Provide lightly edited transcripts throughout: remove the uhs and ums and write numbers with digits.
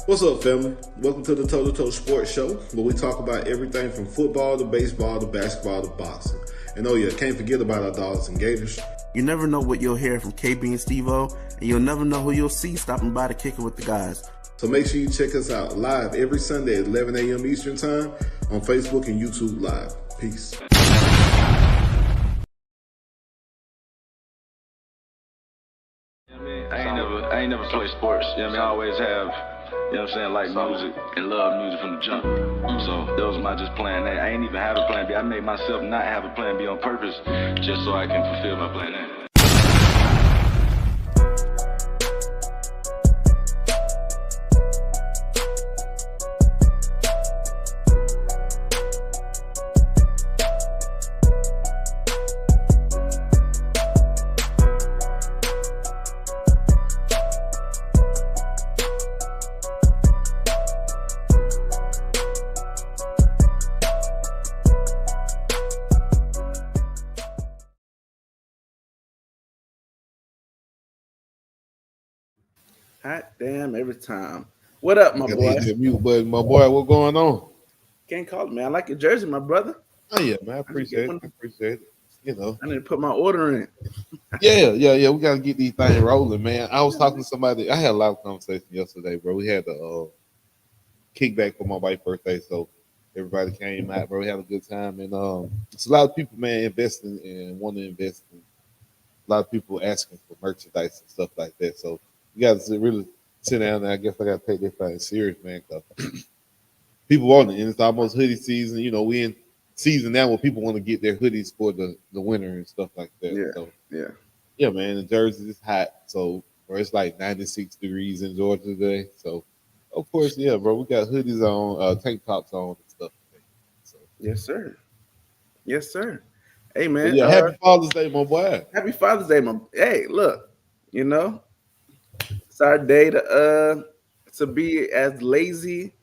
What's up, family? Welcome to the Toe2Toe Sports Show, where we talk about everything from football to baseball to basketball to boxing. And oh yeah, can't forget about our Dawgs Gators. You never know what you'll hear from Kb Steveo, and you'll never know who you'll see stopping by to kick it with the guys. So make sure you check us out live every Sunday at 11 a.m. Eastern Time on Facebook and YouTube Live. Peace. I ain't never played sports. You know what I mean? I always have, you know what I'm saying, like music and love music from the jump. So that was my just plan A. I ain't even have a plan B. I made myself not have a plan B on purpose just so I can fulfill my plan A. Hot damn every time. What up, my boy? Hit mute button, my boy. What going on? Can't call it, man. I like your jersey, my brother. Oh yeah, man. I appreciate it. You know. I need to put my order in. Yeah. We gotta get these things rolling, man. I was talking to somebody. I had a lot of conversation yesterday, bro. We had the kickback for my wife's birthday, so everybody came out, bro. We had a good time, and it's a lot of people, man, investing and want to invest. In, a lot of people asking for merchandise and stuff like that. So you got to really sit down, and I guess I got to take this thing serious, man, because people want it, and it's almost hoodie season. You know, we in season now where people want to get their hoodies for the winter and stuff like that. Yeah, so, yeah, man. The jersey is hot, so bro, it's like 96 degrees in Georgia today. So, of course, yeah, bro, we got hoodies on, tank tops on, and stuff. So, yes, sir. Hey, man. Yeah, happy Father's Day, my boy. Happy Father's Day, my. Hey, look, you know. It's our day to be as lazy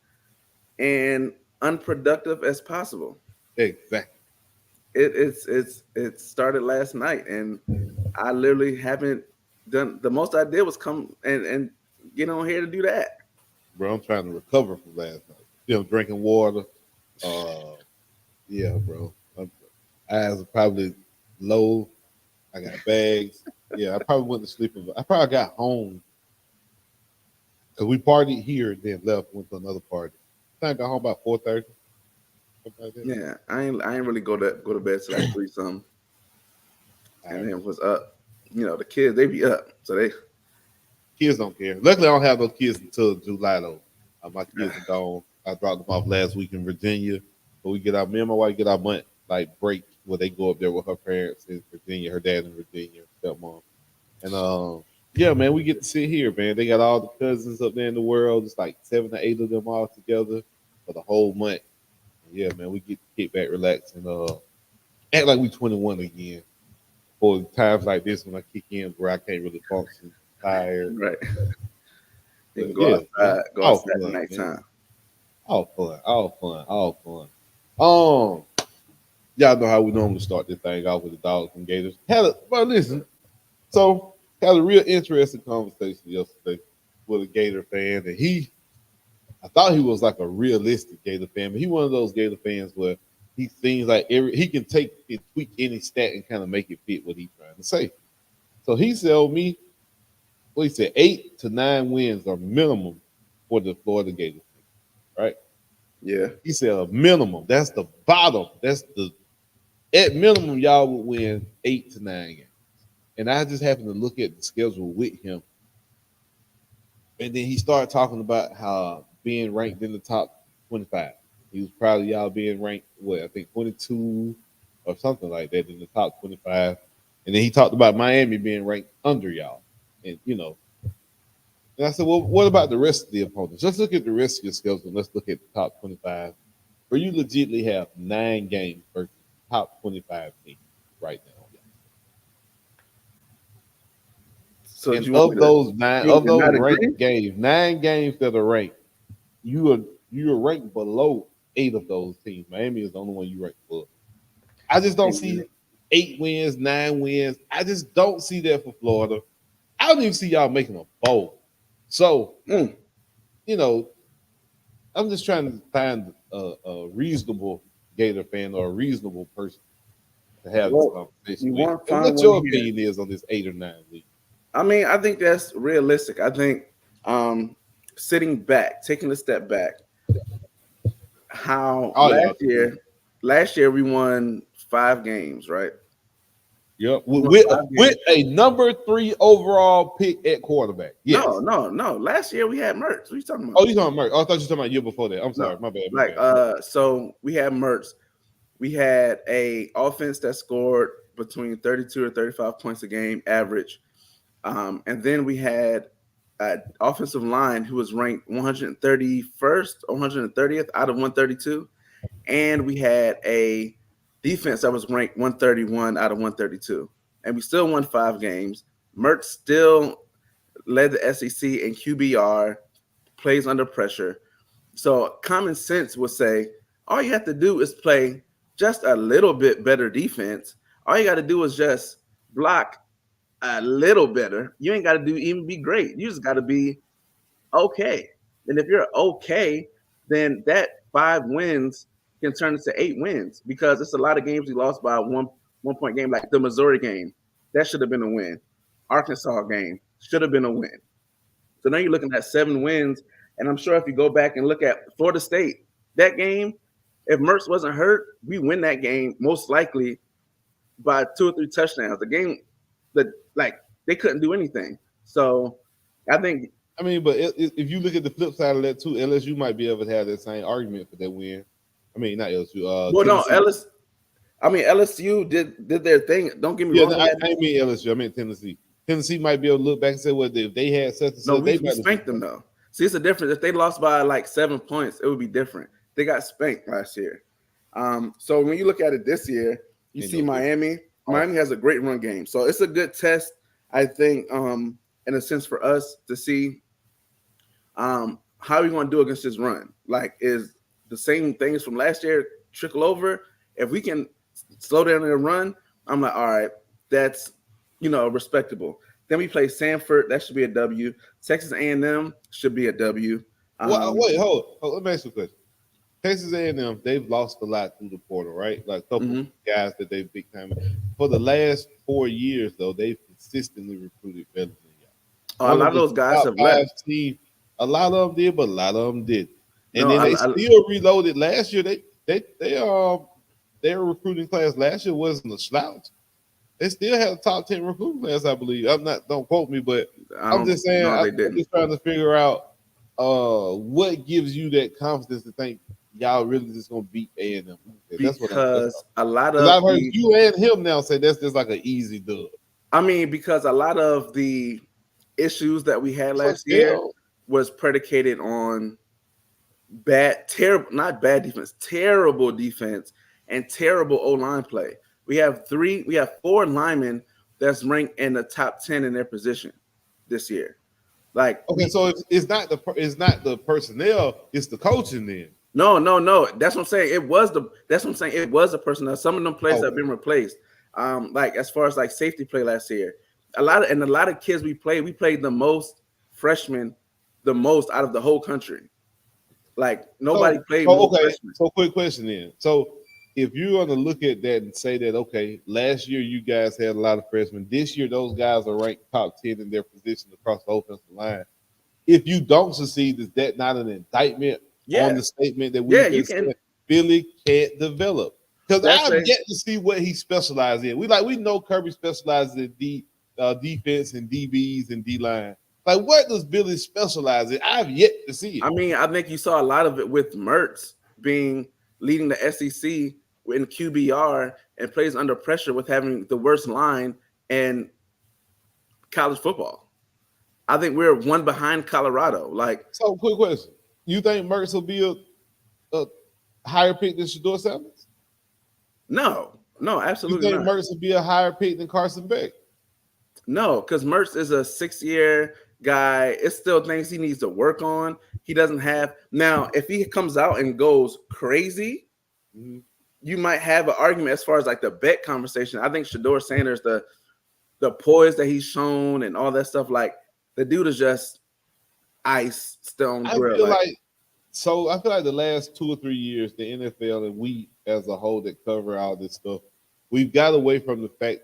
and unproductive as possible. Exactly. It started last night, and I literally haven't done. The most I did was come and get on here to do that. Bro, I'm trying to recover from last night. You know, drinking water. Yeah, bro. Eyes are probably low. I got bags. Yeah, I probably went to sleep. I probably got home because we partied here, then left, went to another party. I think I got home about 4:30. Like yeah, I ain't really go to bed till like 3 something. And then was up. You know, the kids, they be up, so they kids don't care. Luckily, I don't have those kids until July though. My kids are gone. I dropped them off last week in Virginia, but me and my wife get our month like break where they go up there with her parents in Virginia, her dad in Virginia, stepmom. And yeah, man, we get to sit here, man. They got all the cousins up there in the world. It's like 7 or 8 of them all together for the whole month. And yeah, man, we get to kick back, relax, and act like we 21 again. For times like this when I kick in where I can't really function, tired. Right. You can go outside at nighttime. All fun. Y'all know how we normally start this thing off with the Dawgs Gators. Listen. So had a real interesting conversation yesterday with a Gator fan, and I thought he was like a realistic Gator fan, but he one of those Gator fans where he seems like he can take and tweak any stat and kind of make it fit what he's trying to say. So he told me, he said 8 to 9 wins are minimum for the Florida Gators, right? Yeah. He said a minimum. That's the bottom. At minimum, y'all would win 8 to 9 games. And I just happened to look at the schedule with him. And then he started talking about how being ranked in the top 25. He was proud of y'all being ranked, I think 22 or something like that in the top 25. And then he talked about Miami being ranked under y'all. And, you know, and I said, well, what about the rest of the opponents? Let's look at the rest of your schedule. Let's look at the top 25. Where you legitimately have 9 games versus top 25 teams right now. So and of those ranked games, 9 games that are ranked, you are ranked below 8 of those teams. Miami is the only one you rank below. I just don't see 8 wins, 9 wins. I just don't see that for Florida. I don't even see y'all making a bowl. So, you know, I'm just trying to find a reasonable Gator fan or a reasonable person to have this conversation you with. won't And find what your one here. opinion is on this 8 or 9 league? I mean, I think that's realistic. I think sitting back, taking a step back, how last year we won 5 games, right? Yep. We won With 5 games. a number 3 overall pick at quarterback. Yes. No. Last year we had Mertz. What are you talking about? Oh, you talking about Mertz? Oh, I thought you were talking about year before that. I'm sorry. My bad. So we had Mertz. We had a offense that scored between 32 or 35 points a game average. And then we had an offensive line who was ranked 131st or 130th out of 132. And we had a defense that was ranked 131 out of 132. And we still won 5 games. Mertz still led the SEC in QBR, plays under pressure. So common sense would say all you have to do is play just a little bit better defense. All you got to do is just block a little better. You ain't got to even be great. You just got to be okay. And if you're okay, then that 5 wins can turn into 8 wins because it's a lot of games we lost by one point game, like the Missouri game. That should have been a win. Arkansas game should have been a win. So now you're looking at 7 wins. And I'm sure if you go back and look at Florida State, that game, if Mertz wasn't hurt, we win that game most likely by 2 or 3 touchdowns. The game that they couldn't do anything. So I think. I mean, but if you look at the flip side of that too, LSU might be able to have that same argument for that win. I mean, not LSU. LSU did their thing. Don't get me wrong. I mean LSU. I mean Tennessee. Tennessee might be able to look back and say, well, if they had such and such, we spanked them though. See, it's a difference. If they lost by like 7 points, it would be different. They got spanked last year. So when you look at it this year, you see Miami. Miami has a great run game. So it's a good test, I think, in a sense for us to see how are we going to do against this run. Like, is the same things from last year trickle over? If we can slow down their run, I'm like, all right, that's, respectable. Then we play Stanford. That should be a W. Texas A&M should be a W. Wait, hold. Let me ask you a question. Texas A&M, they've lost a lot through the portal, right? Like a couple guys that they big time. For the last 4 years, though, they've consistently recruited better than y'all. A lot of those guys have left. A lot of them did, but a lot of them didn't. And they still reloaded last year. Their recruiting class last year wasn't a slouch. They still had a top 10 recruiting class, I believe. Don't quote me, but I'm just saying. I'm just trying to figure out what gives you that confidence to think y'all really just gonna beat A&M. Because a lot of I've heard you and him now say that's just like an easy dub. I mean, because a lot of the issues that we had last year was predicated on terrible defense and terrible O-line play. We have 4 linemen that's ranked in the top 10 in their position this year. So it's not the personnel, it's the coaching then. No. That's what I'm saying. It was the personnel. Some of them players have been replaced. As far as like safety play last year, a lot of kids we played the most freshmen, the most out of the whole country. Like nobody played more freshmen. So quick question then. So if you're going to look at that and say that, okay, last year you guys had a lot of freshmen. This year those guys are ranked top 10 in their position across the offensive line. If you don't succeed, is that not an indictment on the statement that we said Billy can't develop? Because I've yet to see what he specializes in. We know Kirby specializes in defense and DBs and D-line. Like, what does Billy specialize in? I've yet to see it. I mean, I think you saw a lot of it with Mertz leading the SEC in QBR and plays under pressure with having the worst line in college football. I think we're 1 behind Colorado. So quick question. You think Mertz will be a higher pick than Shedeur Sanders? No, absolutely not. You think Mertz will be a higher pick than Carson Beck? No, because Mertz is a 6-year guy. It still things he needs to work on. He doesn't have now. If he comes out and goes crazy, you might have an argument as far as like the Beck conversation. I think Shedeur Sanders, the poise that he's shown and all that stuff, like the dude is just ice stone grill. So I feel like the last 2 or 3 years, the NFL and we as a whole that cover all this stuff, we've got away from the fact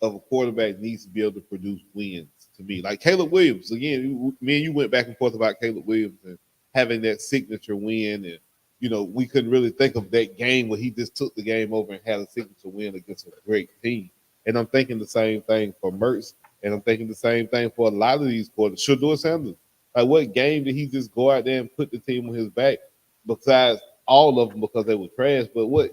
of a quarterback needs to be able to produce wins. To me, like Caleb Williams, again, me and you went back and forth about Caleb Williams and having that signature win, and we couldn't really think of that game where he just took the game over and had a signature win against a great team. And I'm thinking the same thing for Mertz, and I'm thinking the same thing for a lot of these quarterbacks. Shedeur Sanders. Like, what game did he just go out there and put the team on his back? Besides all of them, because they were trash. But we're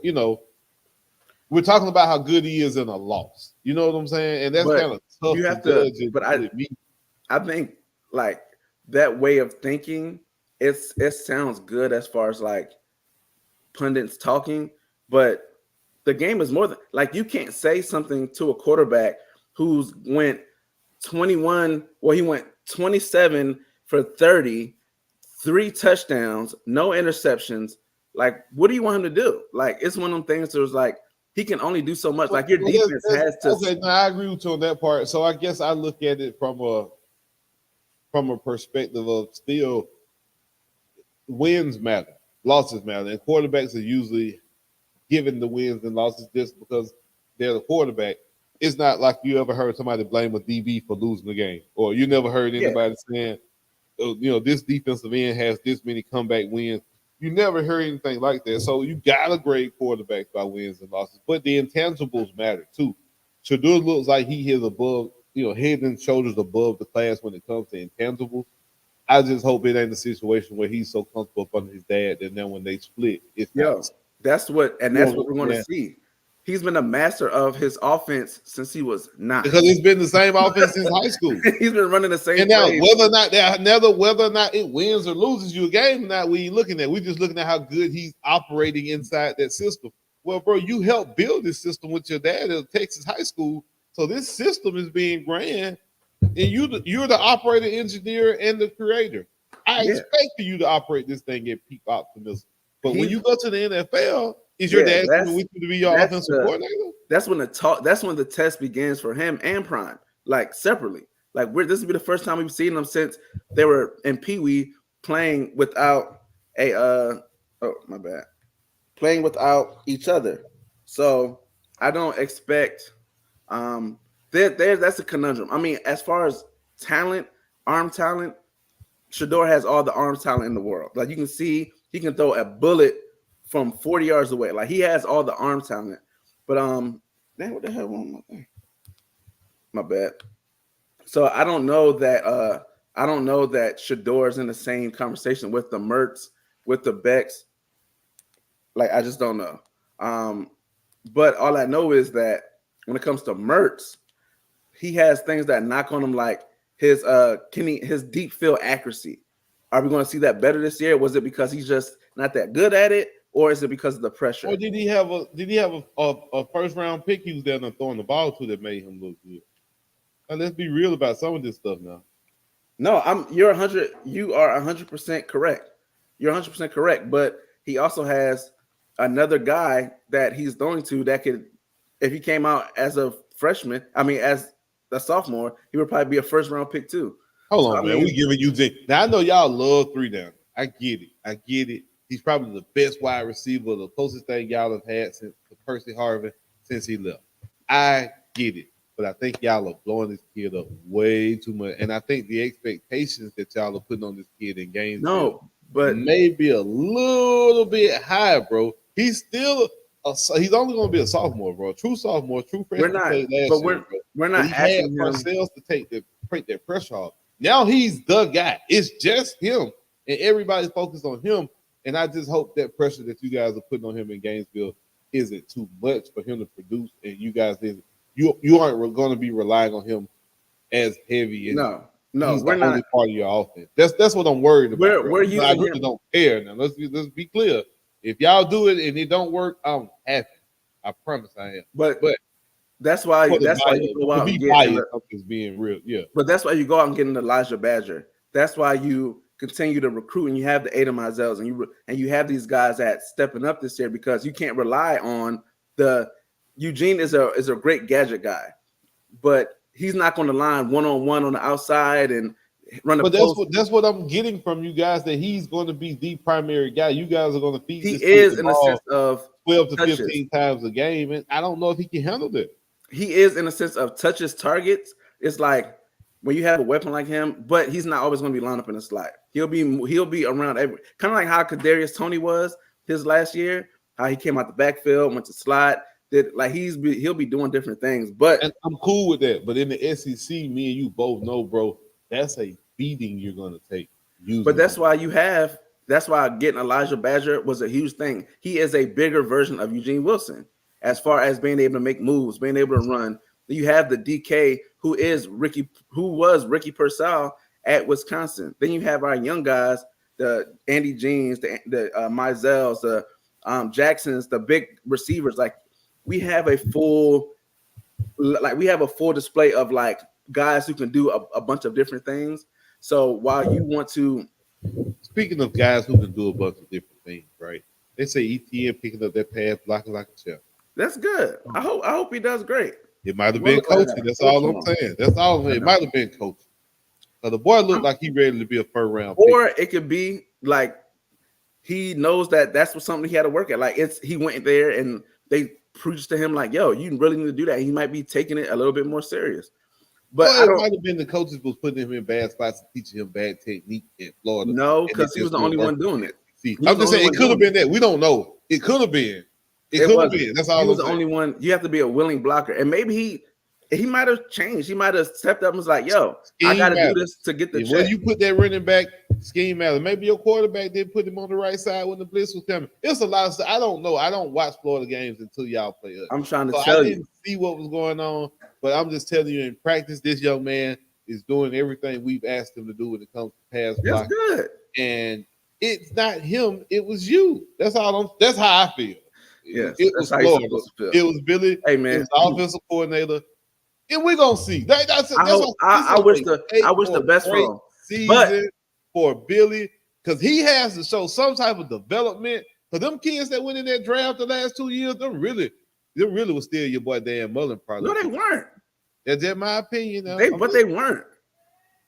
talking about how good he is in a loss. You know what I'm saying? And that's kind of tough. You have to. But I think like that way of thinking, it sounds good as far as like pundits talking, but the game is more than like you can't say something to a quarterback who's went 21. Well, he went 27 for 30, 3 touchdowns, no interceptions. Like, what do you want him to do? Like, it's one of them things that was like, he can only do so much. Like, your defense has to. Okay, no, I agree with you on that part. So I guess I look at it from a perspective of still wins matter, losses matter, and quarterbacks are usually given the wins and losses just because they're the quarterback. It's not like you ever heard somebody blame a DB for losing the game, or you never heard anybody saying, this defensive end has this many comeback wins. You never heard anything like that. So you got to grade quarterbacks by wins and losses. But the intangibles matter too. Shedeur looks like he is above, head and shoulders above the class when it comes to intangibles. I just hope it ain't a situation where he's so comfortable up under his dad that then when they split, it's that's what we're going to see. He's been a master of his offense since he was 9. Because it's been the same offense since high school. He's been running the same. And now, whether or not it wins or loses you a game, not we looking at. We're just looking at how good he's operating inside that system. Well, bro, you helped build this system with your dad at Texas high school, so this system is being ran, and you're the operator, engineer, and the creator. I expect for you to operate this thing at peak optimism. But when you go to the NFL, is your dad going to be your offensive coordinator? That's when the test begins for him and Prime, like separately. Like this will be the first time we've seen them since they were in Pee Wee playing without playing without each other. So I don't expect that's a conundrum. I mean, as far as talent, arm talent, Shedeur has all the arm talent in the world. Like you can see, he can throw a bullet from 40 yards away. Like he has all the arm talent. But man, what the hell wrong with my thing? My bad. So I don't know that Shedeur is in the same conversation with the Mertz, with the Becks. Like I just don't know. But all I know is that when it comes to Mertz, he has things that knock on him, like his deep field accuracy. Are we going to see that better this year? Was it because he's just not that good at it, or is it because of the pressure? Or did he have a first round pick he was down there throwing the ball to that made him look good? Now, let's be real about some of this stuff now. No, you are 100% correct. You're 100% correct. But he also has another guy that he's throwing to that could, if he came out as a freshman, as a sophomore, he would probably be a first round pick too. Hold on, man. We giving you things. Now I know y'all love 3 down. I get it. He's probably the best wide receiver, the closest thing y'all have had since Percy Harvin since he left. I get it. But I think y'all are blowing this kid up way too much. And I think the expectations that y'all are putting on this kid in games maybe a little bit high, bro. He's still he's only going to be a sophomore, bro. True sophomore, true freshman. We're not asking ourselves to take that pressure off. Now he's the guy. It's just him, and everybody's focused on him. And I just hope that pressure that you guys are putting on him in Gainesville isn't too much for him to produce, and you guys you aren't going to be relying on him as heavy. No, we're not only part of your offense. That's what I'm worried about. I really don't care. Now let's be clear. If y'all do it and it don't work, I'm happy. I promise I am. But that's why you go out and get being real. Yeah. But that's why you go out and get an Elijah Badger. That's why you continue to recruit, and you have the Adam Mizels, and you have these guys that stepping up this year, because you can't rely on Eugene is a great gadget guy, but he's not going to line one-on-one on the outside, and run the But post. that's what I'm getting from you guys, that he's going to be the primary guy. You guys are going to feed He this kid is the in the ball sense of 12 to touches. 15 times a game, and I don't know if he can handle that. He is in a sense of touches, targets. It's like when you have a weapon like him, but he's not always going to be lined up in the slot. He'll be around every, kind of like how Kadarius Toney was his last year. How he came out the backfield, went to slot. He'll be doing different things. But And I'm cool with that. But in the SEC, me and you both know, bro, that's a beating you're going to take. But that's why getting Elijah Badger was a huge thing. He is a bigger version of Eugene Wilson as far as being able to make moves, being able to run. You have the DK who was Ricky Purcell at Wisconsin. Then you have our young guys, the Andy Jeans, the Mizels, the Jacksons, the big receivers. Like we have a full display of like guys who can do a bunch of different things. So while you want to, speaking of guys who can do a bunch of different things, right? They say ETN picking up that pass, blocking like a champ. that's good. I hope he does great. It might have been coaching. That's all I'm saying. That's all I'm saying. It might have been coaching. The boy looked like he ready to be a first round pick. Or it could be like he knows that that's something he had to work at. Like he went there and they preached to him like, "Yo, you really need to do that." He might be taking it a little bit more serious. But it might have been the coaches was putting him in bad spots and teaching him bad technique in Florida. No, because he was the only one doing it. I'm just saying it could have been that. We don't know. It could have been. It could have been. That's all. He was the only one. You have to be a willing blocker, and maybe he might have changed. He might have stepped up and was like, "Yo, I got to do this to get the check." When you put that running back scheme out, maybe your quarterback did put him on the right side when the blitz was coming. It's a lot of stuff. I don't know. I don't watch Florida games until y'all play us. I'm trying to tell you. I didn't see what was going on, but I'm just telling you, in practice, this young man is doing everything we've asked him to do when it comes to pass blocking. That's good. And it's not him. It was you. That's how I feel. Yes, it was Florida. It was Billy. Hey man, it was the offensive coordinator. And we're gonna see. I wish the best for him. Season for Billy, because he has to show some type of development. For them kids that went in that draft the last 2 years, them really was still your boy Dan Mullen probably. No, they weren't. That's just my opinion. They weren't.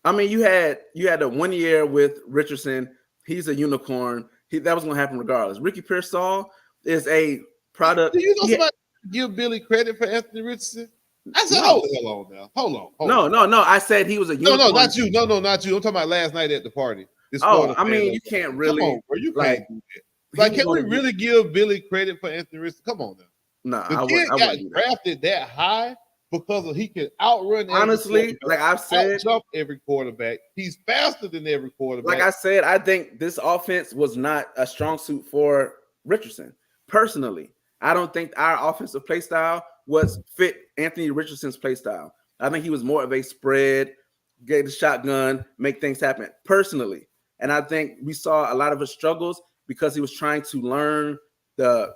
I mean, you had a 1 year with Richardson. He's a unicorn. That was gonna happen regardless. Ricky Pearsall is a product. Do you know somebody give Billy credit for Anthony Richardson? I said, hold on now. Hold on. No. I said he was a unicorn. No, not you. No, not you. I'm talking about last night at the party. I mean, you can't really. Come on, bro. You can't do that. Like, can we really give Billy credit for Anthony Richardson? Come on now. No, the kid got drafted that high because he can outrun. Honestly, like I've said, jump every quarterback. He's faster than every quarterback. Like I said, I think this offense was not a strong suit for Richardson. Personally, I don't think our offensive play style was fit Anthony Richardson's play style. I think he was more of a spread, get the shotgun, make things happen personally. And I think we saw a lot of his struggles because he was trying to learn the,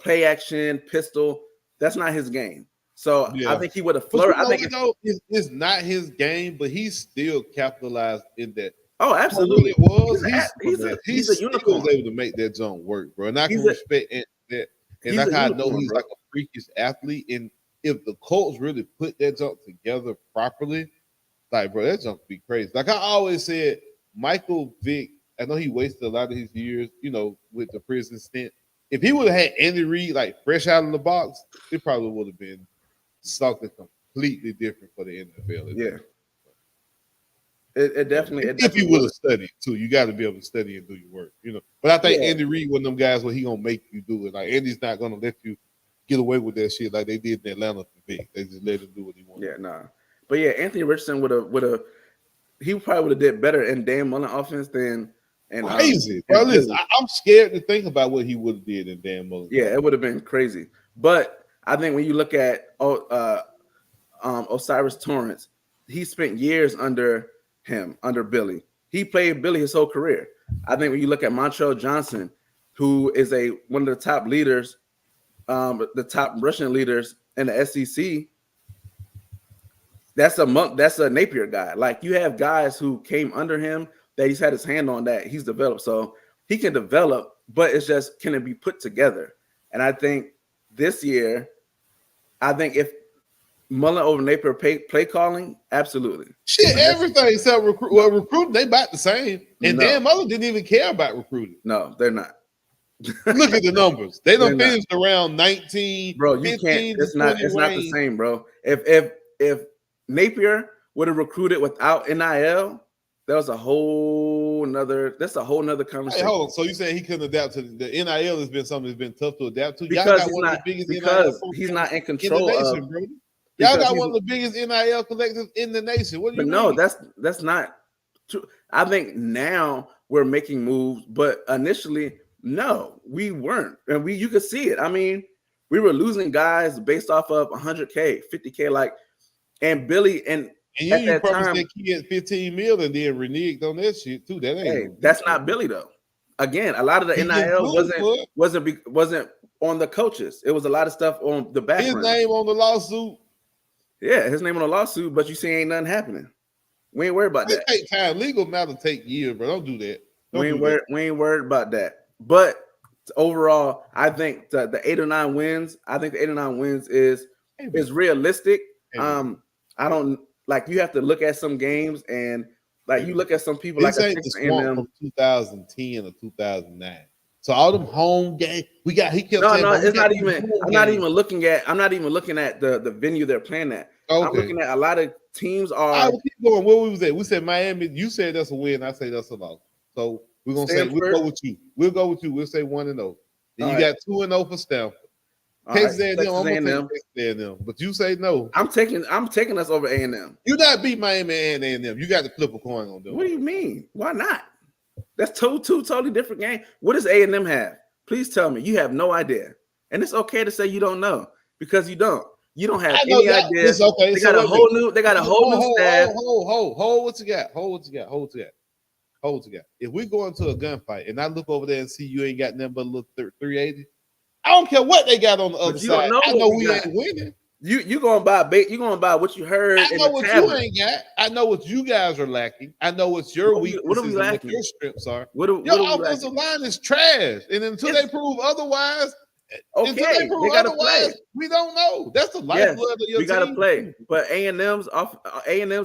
play action, pistol. That's not his game. So yeah. I think he would have flourished. I think it's not his game, but he still capitalized in that. Oh, absolutely. It was. He's a unicorn. Was able to make that jump work, bro. And I can respect that. And I know he's like a freakish athlete. And if the Colts really put that jump together properly, like, bro, that jump would be crazy. Like I always said, Michael Vick, I know he wasted a lot of his years, with the prison stint. If he would have had Andy Reid like fresh out of the box, it probably would have been something completely different for the NFL. Yeah. It definitely. If you would have studied too, you got to be able to study and do your work, But I think Andy Reid, one of them guys, where he gonna make you do it. Like Andy's not gonna let you get away with that shit like they did in Atlanta for Vic. They just let him do what he wanted. Yeah, nah. But yeah, Anthony Richardson would have. He probably would have did better in Dan Mullen offense than. And crazy, bro. Listen, I'm scared to think about what he would have did in Dan Mullen. Yeah, it would have been crazy. But I think when you look at Osiris Torrance, he spent years under Billy. He played Billy his whole career. I think when you look at Montrell Johnson, who is one of the top leaders, the top rushing leaders in the SEC, that's a Napier guy. Like you have guys who came under him that he's had his hand on that he's developed. So he can develop, but it's just, can it be put together? And I think this year, if Mullen over Napier play calling, absolutely. Shit, everything except recruiting. They about the same. And Dan Mullen didn't even care about recruiting. No, they're not. Look at the numbers. They done finished around 19. Bro, you can't. It's not the same, bro. If Napier would have recruited without NIL, that's a whole nother conversation. Hey, hold on. So you saying he couldn't adapt to the NIL has been something that's been tough to adapt to? Because he's not in control of. Y'all got one of the biggest NIL collectives in the nation. What do you mean? No, that's not true. I think now we're making moves, but initially, no, we weren't. And you could see it. I mean, we were losing guys based off of 100K, 50K, and Billy and you at that probably time said he had 15 million and then reneged on that shit too. That ain't that's not Billy though. Again, a lot of the NIL wasn't on the coaches. It was a lot of stuff on the background. His name on the lawsuit. Yeah, his name on the lawsuit, but you see ain't nothing happening. We ain't worried about that. Take time. Legal matter take years, bro. Don't do that. We ain't worried about that. But overall, I think the 8 or 9 wins. I think the 8 or 9 wins is realistic. I don't you have to look at some games and you look at some people this ain't the swamp from 2010 or 2009. So all them home games we got. He kept saying, it's not even. I'm not even looking at the venue they're playing at. Okay. I'm looking at a lot of teams are. I will keep going. Where we was at? We said Miami. You said that's a win. I say that's a loss. So we're gonna say we'll go with you. We'll go with you. We'll say 1-0. Then you got 2-0 for Stanford. Texas A&M. I'm gonna take Texas A&M, but you say no. I'm taking us over A&M. You not beat Miami and A&M. You got to flip a coin on them. What do you mean? Why not? That's two totally different games. What does A&M have? Please tell me. You have no idea, and it's okay to say you don't know because you don't. You don't have any idea. It's okay. They got a whole new staff. Hold what you got. Hold what you got. If we go into a gunfight and I look over there and see you ain't got nothing but a little 380, I don't care what they got on the other side. I know we ain't winning. You going by bait? You going by what you heard? I know what you ain't got. I know what you guys are lacking. I know what's your weaknesses. What are we lacking? What your strengths are. Your offensive line is trash, and until they prove otherwise, we play. We don't know. That's the lifeblood of your team. We got to play. But A&M's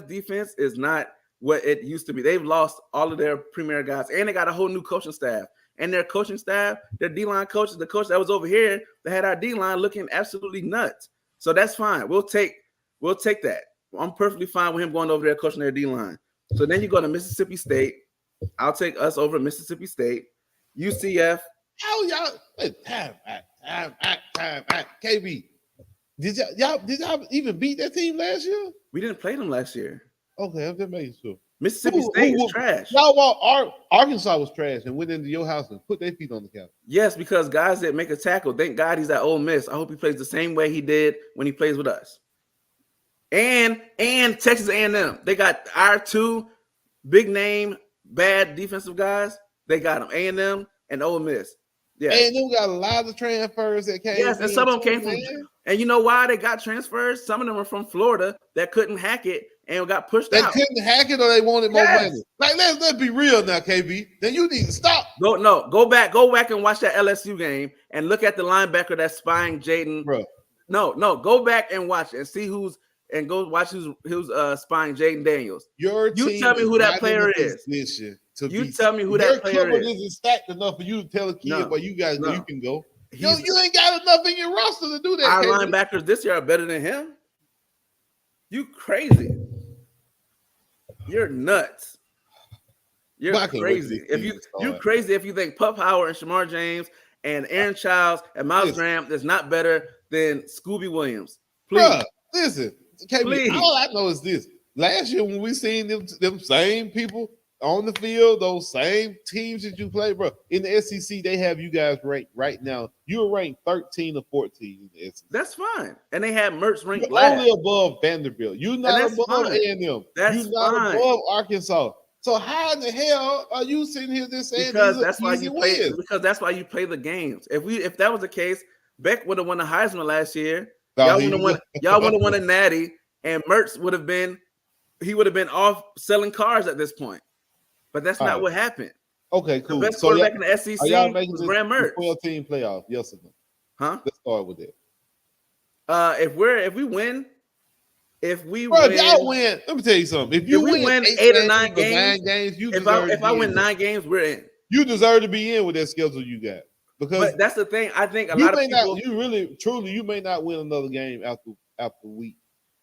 defense is not what it used to be. They've lost all of their premier guys, and they got a whole new coaching staff. And their coaching staff, their D-line coaches, the coach that was over here, that had our D-line looking absolutely nuts. So that's fine. We'll take that. I'm perfectly fine with him going over there coaching their D-line. So then you go to Mississippi State. I'll take us over Mississippi State. UCF. How y'all time. KB. Did y'all even beat that team last year? We didn't play them last year. Okay, I'm just making sure. Mississippi State is trash. Y'all Arkansas was trash and went into your house and put their feet on the couch. Yes, because guys that make a tackle, thank God he's at Ole Miss. I hope he plays the same way he did when he plays with us. And Texas A&M. They got our 2 big name, bad defensive guys. They got them, A&M and Ole Miss. Yeah. A&M got a lot of transfers that came. Yes, and some of them came from. And you know why they got transfers? Some of them are from Florida that couldn't hack it and got pushed out. They couldn't hack it or they wanted more money. Like let's be real now, KB. Then you need to stop. Go back and watch that LSU game and look at the linebacker that's spying Jaden. Bro. No, go back and watch it and see who's spying Jaden Daniels. You tell me who that player is. Tell me who that player is. Your cupboard isn't stacked enough for you to tell a kid where you guys know you can go. You ain't got enough in your roster to do that. Our linebackers this year are better than him. You crazy. You're nuts. You're crazy. You're crazy if you think Pup Howard and Shamar James and Aaron Childs and Miles Graham is not better than Scooby Williams. Please. Bruh, listen, KB, all I know is this. Last year when we seen them same people on the field, those same teams that you play, bro. In the SEC, they have you guys ranked right now. You're ranked 13 or 14 in the SEC. That's fine. And they have Mertz ranked You're only above Vanderbilt. You're not above A&M. You're not above Arkansas. So how in the hell are you sitting here just saying because that's why you play? Because that's why you play the games. If that was the case, Beck would have won the Heisman last year. Y'all would have won a Natty, and Mertz would have been off selling cars at this point. But that's not what happened. Okay, cool. The best quarterback in the SEC was Graham Mertz. 12-team playoff, yes or no? Huh? Let's start with that. If we win, if we Bro, win, if y'all win, let me tell you something. If you we win 8 or 9 games, you if deserve I win 9 games, we're in. You deserve to be in with that schedule you got. Because But that's the thing. I think a you lot of may people. not, you really, truly, you may not win another game after week,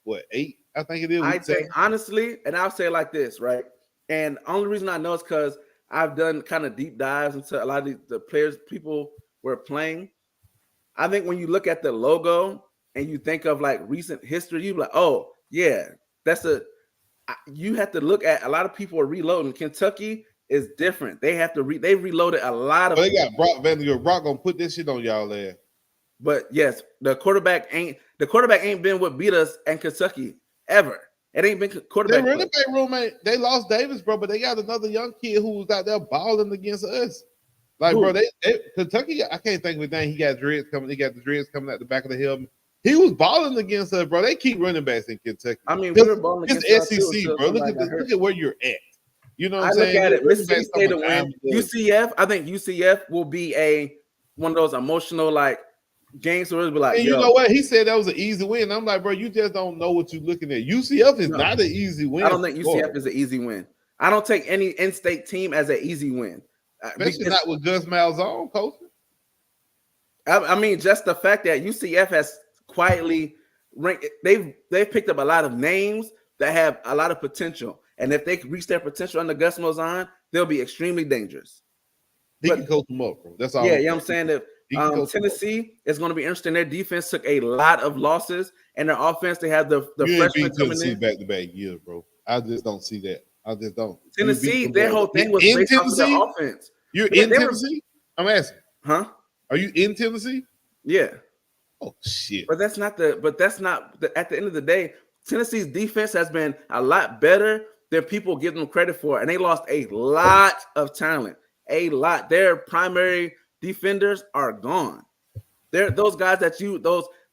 8? I think it is. I think honestly, and I'll say it like this, right? And the only reason I know is because I've done kind of deep dives into a lot of the players people were playing. I think when you look at the logo and you think of like recent history, you're like, oh yeah, you have to look at a lot of people are reloading. Kentucky is different. They have to they reloaded a lot of. They got Brock Vanderbilt. Brock gonna put this shit on y'all there. But yes, the quarterback ain't been what beat us in Kentucky ever. It ain't been quarterback. Their running back room they lost Davis, bro, but they got another young kid who was out there balling against us. Like, bro, they Kentucky, I can't think of his name. He got dreads coming. They got the dreads coming out the back of the helmet. He was balling against us, bro. They keep running backs in Kentucky. I mean, we were balling against it's SEC, too, bro. Look at where you're at. You know what I'm saying? I look at it. Mississippi State to win. UCF, I think UCF will be one of those emotional like games where it'll be like. And you know what? He said that was an easy win. I'm like, bro, you just don't know what you're looking at. UCF is not an easy win. I don't think UCF is an easy win. I don't take any in-state team as an easy win. Especially not with Gus Malzahn coaching. I mean, just the fact that UCF has quietly ranked, they've picked up a lot of names that have a lot of potential, and if they reach their potential under Gus Malzahn, they'll be extremely dangerous. He can coach them up, bro. That's all. Yeah, you know what I'm saying? That Tennessee is going to be interesting. Their defense took a lot of losses, and their offense, they have the freshmen coming in. Back-to-back years, bro. I just don't see that. I just don't. Tennessee, their whole thing was based off of their offense. You're in Tennessee? I'm asking. Huh? Are you in Tennessee? Yeah. Oh shit. At the end of the day, Tennessee's defense has been a lot better than people give them credit for, and they lost a lot of talent. A lot. Their primary defenders are gone. They're those guys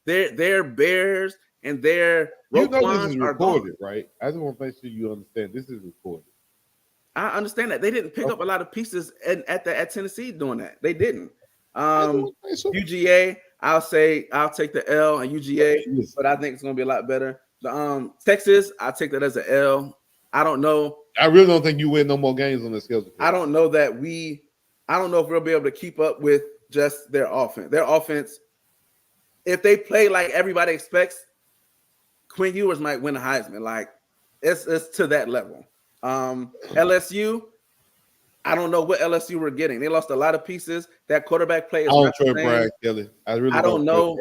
their Bears and their this is recorded, right? I just want to make sure you understand this is recorded. I understand that they didn't pick up a lot of pieces at Tennessee doing that. They didn't. UGA, I'll take the L and UGA, but I think it's gonna be a lot better. The Texas, I'll take that as an L. I don't know. I really don't think you win no more games on the schedule. I don't know if we'll be able to keep up with just their offense. Their offense, if they play like everybody expects, Quinn Ewers might win the Heisman. Like it's to that level. LSU, I don't know what LSU were getting. They lost a lot of pieces. That quarterback play is not the same. Brian Kelly. I don't know.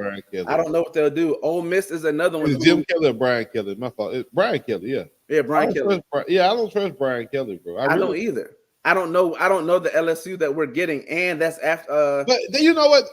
I don't know what they'll do. Ole Miss is another one. Is Jim Kelly or Brian Kelly? My fault. It's Brian Kelly. Yeah. Yeah, Brian Kelly. I don't trust Brian Kelly, bro. I don't either. I don't know the LSU that we're getting, and that's after. But you know what?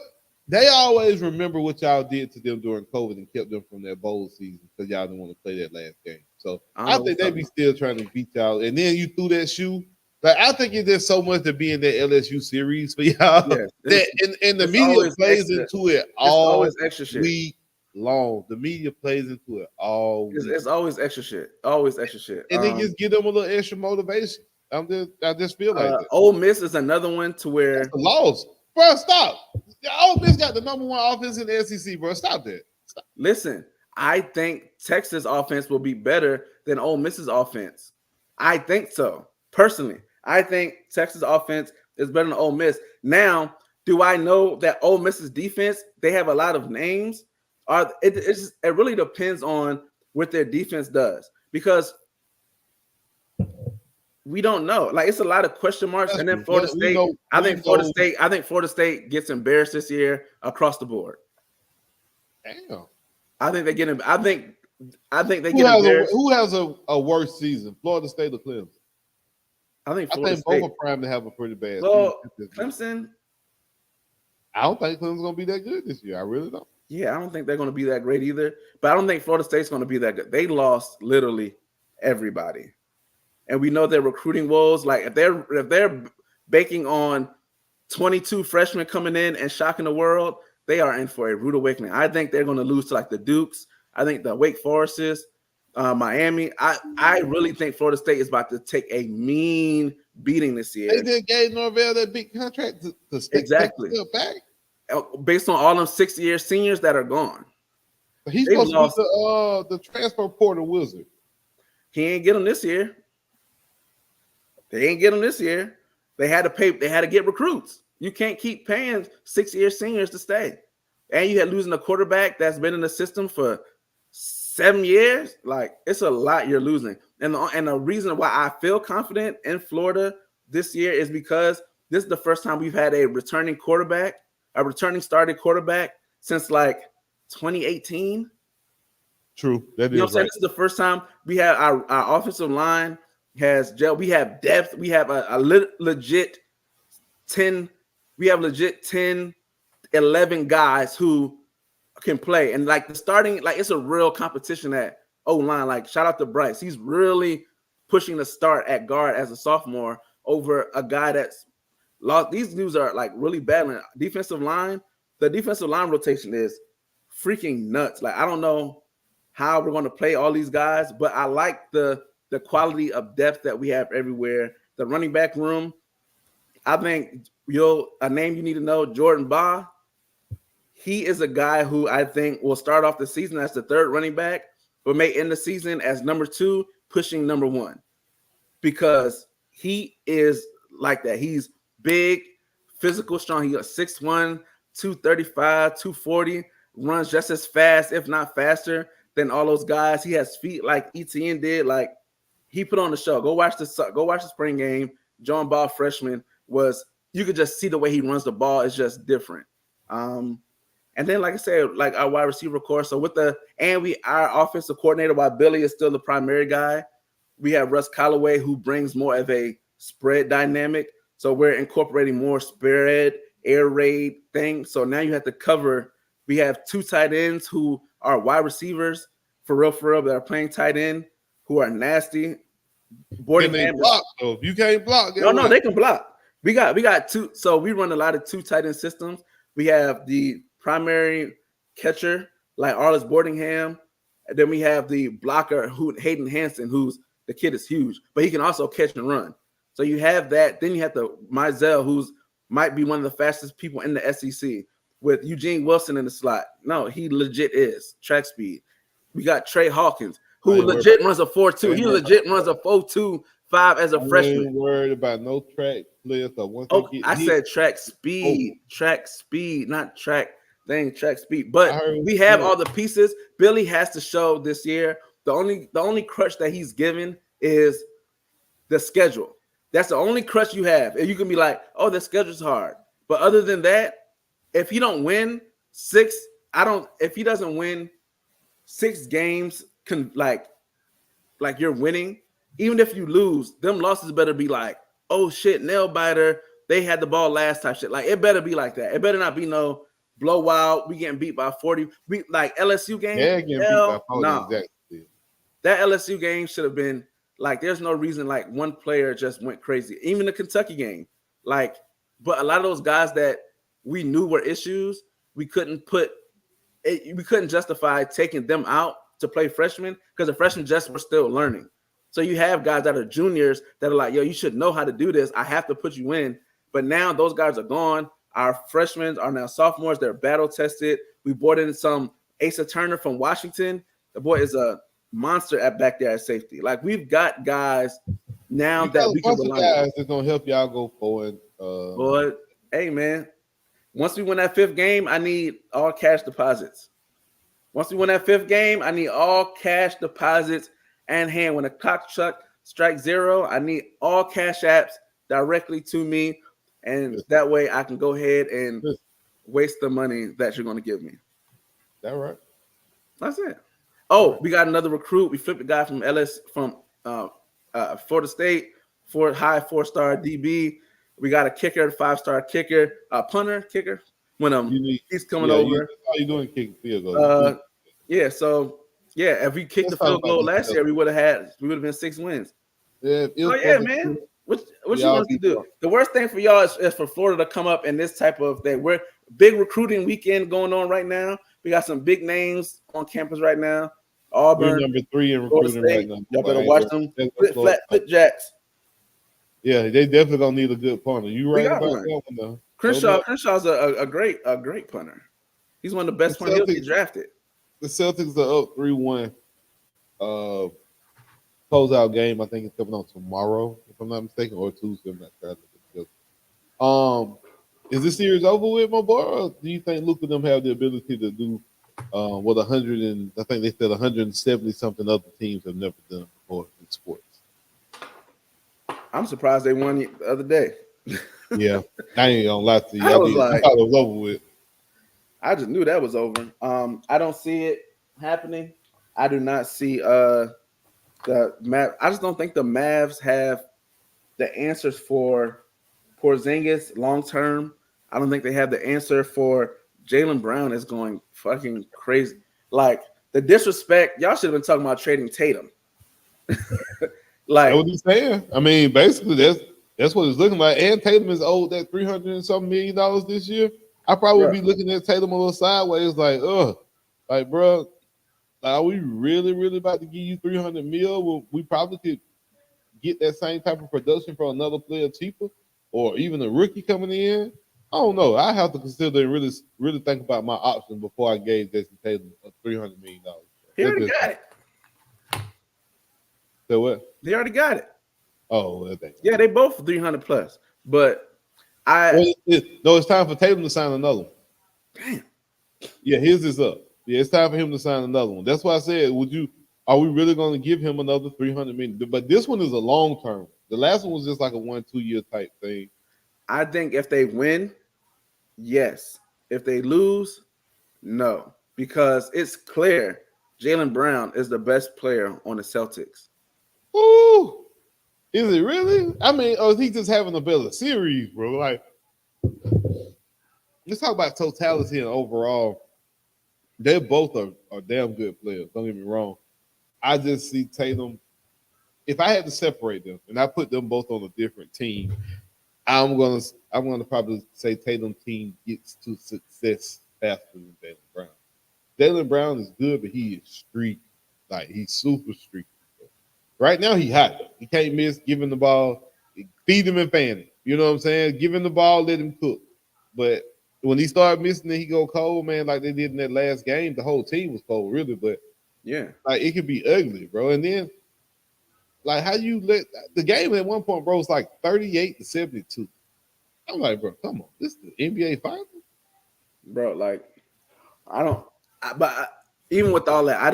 They always remember what y'all did to them during COVID and kept them from their bowl season because y'all didn't want to play that last game. So I think they be still trying to beat y'all. And then you threw that shoe. Like I think it's just so much to be in that LSU series for y'all. Yeah, and the media plays into it all extra shit. week long. The media plays into it all week. It's always extra shit. Always extra shit. And then just give them a little extra motivation. I just feel like that. Ole Miss is another one to where the loss. Bro, stop. Ole Miss got the number one offense in the SEC, bro. Stop that. Stop. Listen, I think Texas offense will be better than Ole Miss's offense. I think so. Personally, I think Texas offense is better than Ole Miss. Now, do I know that Ole Miss's defense, they have a lot of names? It really depends on what their defense does because we don't know. Like it's a lot of question marks. And then Florida State, I think Florida State gets embarrassed this year across the board. Damn. I think they get embarrassed. Who has a worse season? Florida State or Clemson? I think both are primed to have a pretty bad season. Clemson. I don't think Clemson's gonna be that good this year. I really don't. Yeah, I don't think they're gonna be that great either. But I don't think Florida State's gonna be that good. They lost literally everybody. And we know their recruiting woes. Like if they're banking on 22 freshmen coming in and shocking the world, they are in for a rude awakening. I think they're going to lose to like the Dukes. I think the Wake Forests, Miami. I really think Florida State is about to take a mean beating this year. They did gave Norvell that big contract to exactly back based on all them 6-year seniors that are gone. He's supposed to be the transfer portal wizard. He ain't get him this year. They ain't get him this year. They had to pay. They had to get recruits. You can't keep paying 6-year seniors to stay. And you had losing a quarterback that's been in the system for 7 years. Like, it's a lot you're losing. And the reason why I feel confident in Florida this year is because this is the first time we've had a returning starting quarterback since like 2018. True. That is, you know what I'm saying? This is the first time we have our offensive line has gel. We have depth. We have a legit 10. We have legit 10, 11 guys who can play. And like the starting, like it's a real competition at O-line. Like shout out to Bryce. He's really pushing the start at guard as a sophomore over a guy that's lost. These dudes are like really battling. Defensive line. The defensive line rotation is freaking nuts. Like I don't know how we're going to play all these guys, but I like the quality of depth that we have everywhere. The running back room, I think a name you need to know, Jordan Baugh. He is a guy who I think will start off the season as the third running back, but may end the season as number 2, pushing number 1, because he is like that. He's big, physical, strong. He got 6'1", 235, 240, runs just as fast, if not faster, than all those guys. He has feet like ETN did. Like he put on the show. Go watch the spring game. John Ball, freshman, you could just see the way he runs the ball. It's just different. And then, like I said, like our wide receiver core. So our offensive coordinator, while Billy is still the primary guy, we have Russ Callaway, who brings more of a spread dynamic. So we're incorporating more spread, air raid thing. So now you have to cover. We have 2 tight ends who are wide receivers for real, that are playing tight end, who are nasty. Can they block though? If you can't block, no, they can block. We got 2. So we run a lot of 2 tight end systems. We have the primary catcher like Arlis Boardingham, and then we have the blocker Hayden Hansen, the kid is huge, but he can also catch and run. So you have that. Then you have the Mizell, who's might be one of the fastest people in the SEC, with Eugene Wilson in the slot. No, he legit is track speed. We got Trey Hawkins, who legit runs a 4.2. He legit runs a 4.25 as a freshman. I ain't worried about no track players. I said track speed, not track thing, track speed. But we have all the pieces. Billy has to show this year. The only crutch that he's given is the schedule. That's the only crutch you have. And you can be like, oh, the schedule's hard. But other than that, if he don't win 6, if he doesn't win 6 games, like you're winning, even if you lose, them losses better be like, oh shit, nail biter, they had the ball last time shit. Like it better be like that. It better not be no blowout. We getting beat by 40. We like LSU game. Yeah, getting beat by 40. No. Exactly. That LSU game should have been like, there's no reason like one player just went crazy. Even the Kentucky game, like, but a lot of those guys that we knew were issues, we couldn't justify taking them out to play freshmen because the freshmen just were still learning. So you have guys that are juniors that are like, yo, you should know how to do this. I have to put you in. But now those guys are gone. Our freshmen are now sophomores. They're battle tested. We brought in some Asa Turner from Washington. The boy is a monster back there at safety. Like we've got guys now that we can rely on. Guys that's gonna help y'all go forward. Boy, hey man, once we win that 5th game, I need all cash deposits. Once we win that 5th game, I need all cash deposits and hand. When the clock strikes 0, I need all cash apps directly to me, and that way I can go ahead and waste the money that you're going to give me. That right? That's it. Oh, we got another recruit. We flipped a guy from Florida State, 4-star DB. We got a kicker, 5-star kicker, a punter, kicker. When he's coming over. How you doing kicking field goal? If we kicked the field goal last year, we would have been 6 wins. Yeah, man. What you want to do? The worst thing for y'all is for Florida to come up in this type of thing. We're big recruiting weekend going on right now. We got some big names on campus right now. Auburn, we're number 3 in recruiting right now. Y'all better watch them. Flip jacks. Yeah, they definitely gonna need a good punter. You right about that one though. Crenshaw's a great punter. He's one of the best punters. He'll get drafted. the Celtics are up 3-1. Closeout game, I think it's coming on tomorrow, if I'm not mistaken, or Tuesday. I'm not sure. Is this series over with, my boy? Or do you think Luka them have the ability to do what 100 and I think they said 170 something other teams have never done before in sports? I'm surprised they won the other day. Yeah, I ain't gonna lie to you. I was I thought it was over with. I just knew that was over. I don't see it happening. I do not see the Mavs. I just don't think the Mavs have the answers for Porzingis long term. I don't think they have the answer for Jaylen Brown is going fucking crazy. Like the disrespect, y'all should have been talking about trading Tatum. Like that's what he's saying. I mean, basically that's what it's looking like. And Tatum is owed that $300 and something million this year. I probably would be looking at Tatum a little sideways, like, bro, are we really about to give you $300 million? Well, we probably could get that same type of production from another player cheaper, or even a rookie coming in. I don't know. I have to consider and really think about my options before I gave Jason Tatum $300 million. He already got it. So what? They already got it. Oh, well, yeah, they both 300 plus. But it's time for Tatum to sign another one. Damn. Yeah, his is up. Yeah, it's time for him to sign another one. That's why I said, are we really going to give him another $300 million? But this one is a long term. The last one was just like a 1-2 year type thing. I think if they win, yes. If they lose, no. Because it's clear Jaylen Brown is the best player on the Celtics. Ooh. Is it really? I mean, or is he just having a better series, bro? Like, let's talk about totality and overall. They both are damn good players. Don't get me wrong. I just see Tatum. If I had to separate them and I put them both on a different team, I'm gonna probably say Tatum team gets to success faster than Jaylen Brown. Jaylen Brown is good, but he is streaky. Like, he's super streaky. Right now, he hot. He can't miss giving the ball. Feed him and fan him. You know what I'm saying? Give him the ball, let him cook. But when he started missing it, he go cold, man, like they did in that last game. The whole team was cold, really. But yeah, like it could be ugly, bro. And then, like, how you let the game at one point, bro, was like 38-72. I'm like, bro, come on, this is the NBA Finals, bro. Like, even with all that, I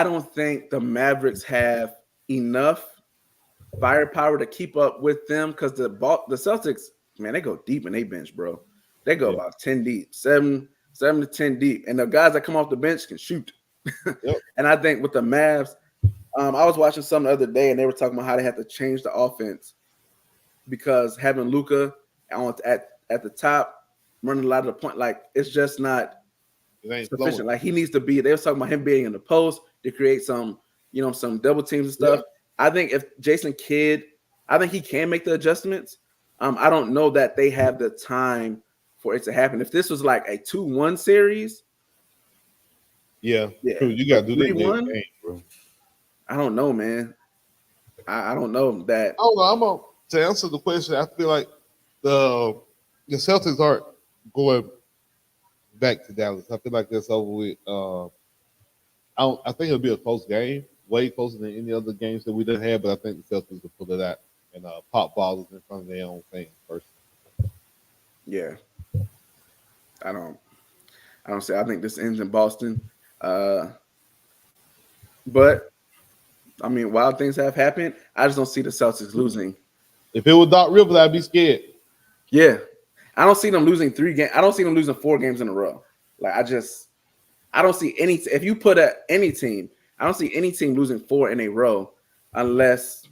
don't think the Mavericks have enough firepower to keep up with them because the Celtics, man, they go deep in their bench, bro. They go about 10 deep, 7 to 10 deep. And the guys that come off the bench can shoot. Yep. And I think with the Mavs, I was watching something the other day and they were talking about how they had to change the offense because having Luka at the top, running a lot of the point, like it's just not sufficient. Flowing. Like he needs to be, they were talking about him being in the post to create some double teams and stuff. Yeah. I think if Jason Kidd, I think he can make the adjustments. I don't know that they have the time for it to happen. If this was like a 2-1 series, yeah. You got to do that game, bro. I don't know, man. I don't know that. I don't know. I'm going to answer the question. I feel like the Celtics aren't going back to Dallas. I feel like that's over with. I think it'll be a close game, way closer than any other games that we done had. But I think the Celtics will pull it out and pop ballers in front of their own fans first. Yeah, I don't say. I think this ends in Boston. But I mean, wild things have happened. I just don't see the Celtics losing. If it was Doc Rivers, I'd be scared. Yeah, I don't see them losing 3 games. I don't see them losing 4 games in a row. Like I don't see any. If you put any team, I don't see any team losing 4 in a row unless,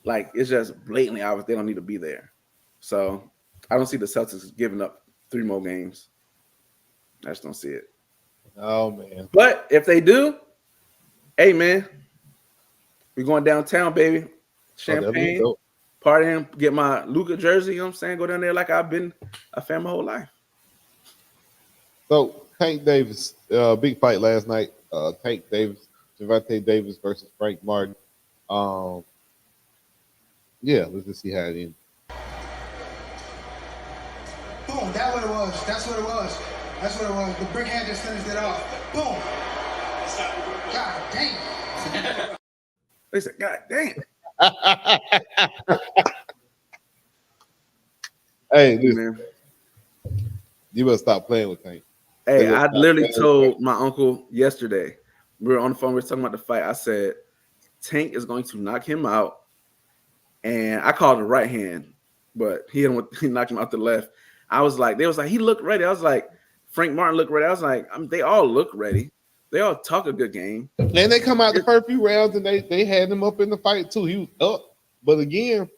like, it's just blatantly obvious they don't need to be there. So I don't see the Celtics giving up 3 more games. I just don't see it. Oh man! But if they do, hey man, we're going downtown, baby. Champagne, partying, get my Luka jersey. You know what I'm saying? Go down there like I've been a fan my whole life. So Tank Davis, big fight last night. Tank Davis, Gervonte Davis versus Frank Martin. Yeah, let's just see how it ends. Boom, that's what it was. That's what it was. The brick hand just finished it off. Boom. God damn. They said, God damn. Hey, listen, Man. you better stop playing with Tank. Hey, I literally told my uncle yesterday, we were on the phone, we were talking about the fight. I said, Tank is going to knock him out. And I called the right hand, but he knocked him out the left. I was like, they was like, he looked ready. I was like, Frank Martin looked ready. I was like, they all look ready. They all talk a good game. And they come out the first few rounds and they had him up in the fight too. He was up. But again,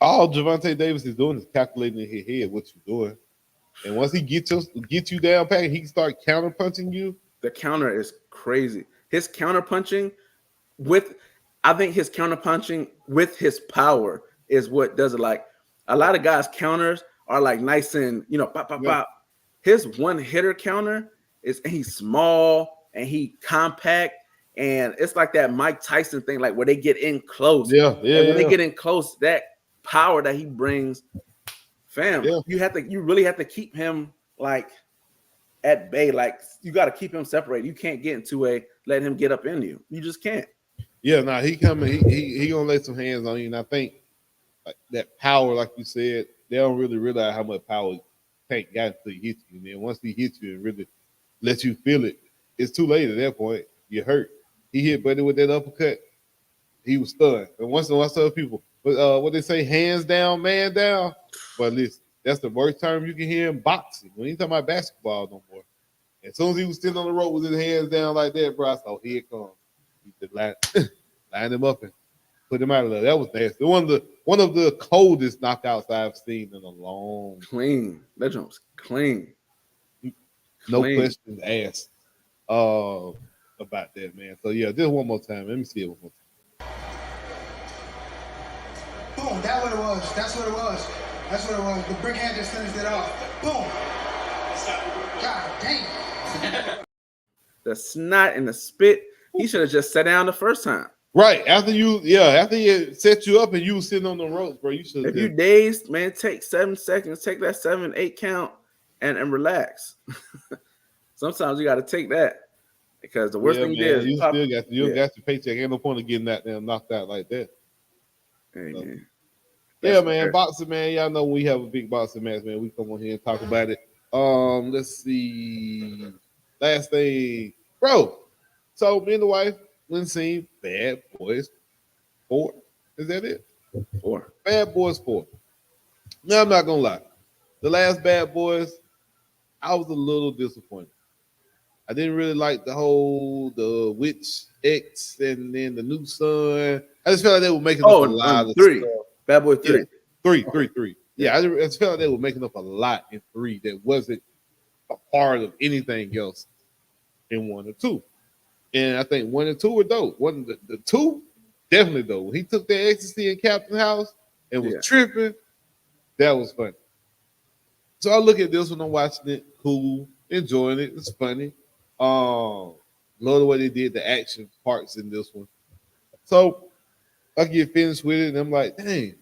all Gervonte Davis is doing is calculating in his head what you're doing. And once he gets you down pat, he can start counter punching you. The counter is crazy. His counter punching with his power is what does it. Like a lot of guys' counters are like nice and pop, pop, pop. His one hitter counter is he's small and he compact, and it's like that Mike Tyson thing, like where they get in close. Yeah. When they get in close, that power that he brings, fam, you really have to keep him like at bay. Like you got to keep him separated. You can't get into let him get up in you. You just can't. Yeah, no, he coming. He gonna lay some hands on you, and I think like that power, like you said, they don't really realize how much power Tank got until he hits you. And then once he hits you and really lets you feel it, it's too late at that point. You're hurt. He hit Buddy with that uppercut. He was stunned. And once in a while, other people, what they say, hands down, man down. But listen, that's the worst term you can hear in boxing. When you talking about basketball no more. As soon as he was sitting on the rope with his hands down like that, bro, I saw here it comes. He just lined him up and put him out of there. That was nasty. One of the coldest knockouts I've seen in a long clean. That jump was clean. No questions asked about that, man. So yeah, just one more time. Let me see it one more time. Boom, that's what it was. That's what it was. That's what it was. The brick hand just finished it off. Boom. God damn. The snot and the spit. He should have just sat down the first time. Right. After he set you up and you were sitting on the ropes, bro, you should have. If you dazed, man, take 7 seconds, take that 7-8 count and relax. Sometimes you got to take that because the worst thing is you still got your paycheck. Ain't no point of getting that damn knocked out like that. Hey, so. man. Yeah, man, boxing, man. Y'all know we have a big boxing match, man. We come on here and talk about it. Let's see. Last thing, bro. So me and the wife went and seen Bad Boys 4. Is that it? 4. Bad Boys 4. Now I'm not gonna lie. The last Bad Boys, I was a little disappointed. I didn't really like the witch X and then the new son. I just felt like they were making up a lot of 3. stuff. Bad Boy 3. Yeah, 3. Yeah, I just felt like they were making up a lot in 3 that wasn't a part of anything else in 1 or 2. And I think 1 and 2 were dope. The 2, definitely dope. When he took that ecstasy in Captain House and was tripping, that was funny. So I look at this when I'm watching it, cool, enjoying it. It's funny. Love the way they did the action parts in this one. So I get finished with it, and I'm like, dang,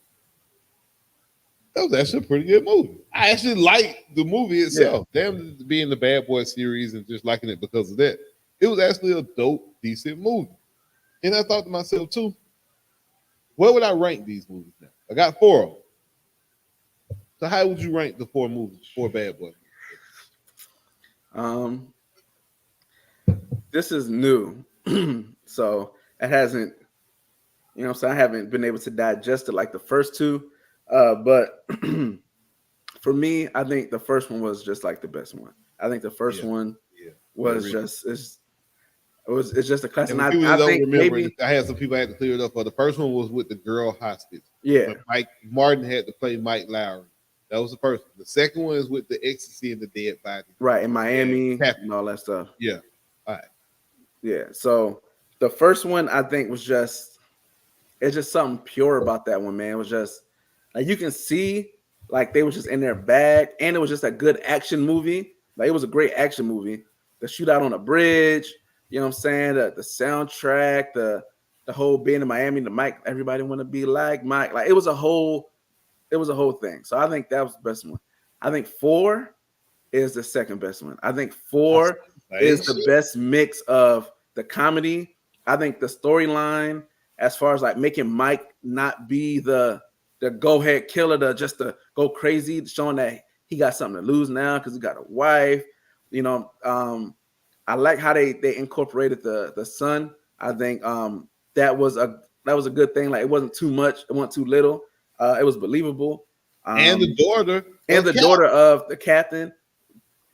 that was actually a pretty good movie. I actually liked the movie itself. Yeah. Damn, being the Bad Boy series and just liking it because of that. It was actually a dope, decent movie. And I thought to myself, too, where would I rank these movies now? I got 4 of them. So how would you rank the 4 movies, 4 Bad Boys? This is new. So it hasn't, so I haven't been able to digest it like the first 2. But for me, I think the first one was just like the best one. I think the first one was it's just a classic. And I think maybe I had some people I had to clear it up for. The first one was with the girl hostage. Yeah. Mike Martin had to play Mike Lowry. That was the first one. The second one is with the ecstasy and the dead body. Right, in Miami and all that stuff. Yeah. All right. Yeah. So the first one I think was it's just something pure about that one, man. It was just like you can see like they was just in their bag, and it was just a good action movie. Like it was a great action movie. The shootout on the bridge, you know what I'm saying? The soundtrack, the whole being in Miami, the Mike, everybody want to be like Mike. Like it was a whole thing. So I think that was the best one. I think 4 is the second best one. I think 4 is the best mix of the comedy. I think the storyline, as far as like making Mike not be the go ahead killer, the go crazy, showing that he got something to lose now because he got a wife. You know, I like how they incorporated the son. I think that was a good thing. Like, it wasn't too much, it wasn't too little. It was believable. And the daughter. And the daughter of the captain.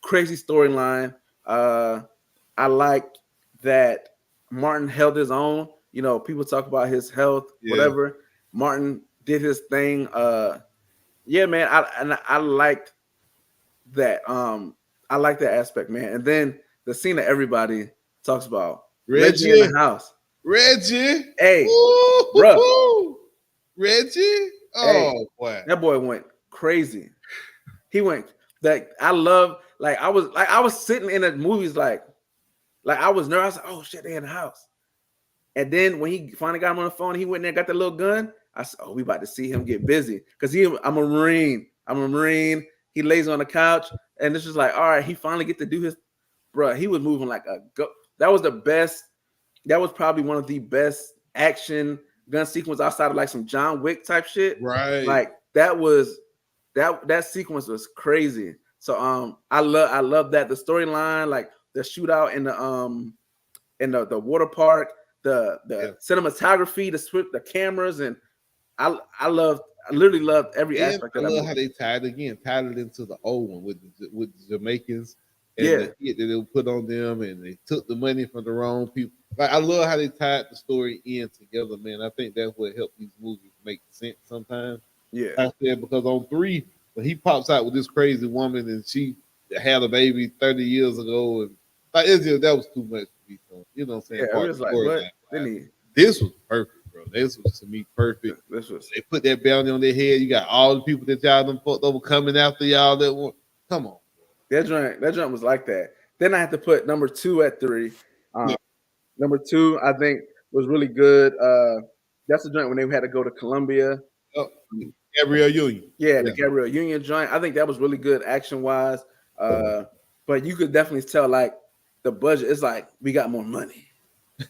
Crazy storyline. I like that Martin held his own. You know, people talk about his health, whatever. Martin did his thing. Yeah, man. I liked that. I like that aspect, man. And then the scene that everybody talks about. Reggie in the house. Reggie. Hey, bro. Reggie. Oh, boy. That boy went crazy. He went that I love. Like, I was sitting in the movies like I was nervous. Like, oh shit, they in the house. And then when he finally got him on the phone, he went in there, got the little gun. I said, oh, we about to see him get busy. Because I'm a Marine. He lays on the couch. And it's just like, all right, he finally get to do his, bro. He was moving like a go. That was the best. That was probably one of the best action gun sequence outside of like some John Wick type shit. Right. Like that sequence was crazy. So I love that. The storyline, like the shootout in the water park, the cinematography, the cameras, and I literally loved every aspect of that. I love how they tied it into the old one with the Jamaicans and the hit that they would put on them, and they took the money from the wrong people. Like, I love how they tied the story in together, man. I think that's what helped these movies make sense sometimes. Yeah, I said, because on 3, when he pops out with this crazy woman and she had a baby 30 years ago, and like that was too much to be fun. You know what I'm saying? Yeah, it was like, what? This was perfect, bro. This was, to me, perfect. They put that bounty on their head. You got all the people that y'all done fucked over coming after y'all. Come on. That joint was like that. Then I had to put number 2 at 3. Number 2, I think, was really good. That's the joint when they had to go to Colombia. Gabrielle Union. Yeah, the Gabrielle Union joint. I think that was really good action-wise. But you could definitely tell, like, the budget is like, we got more money.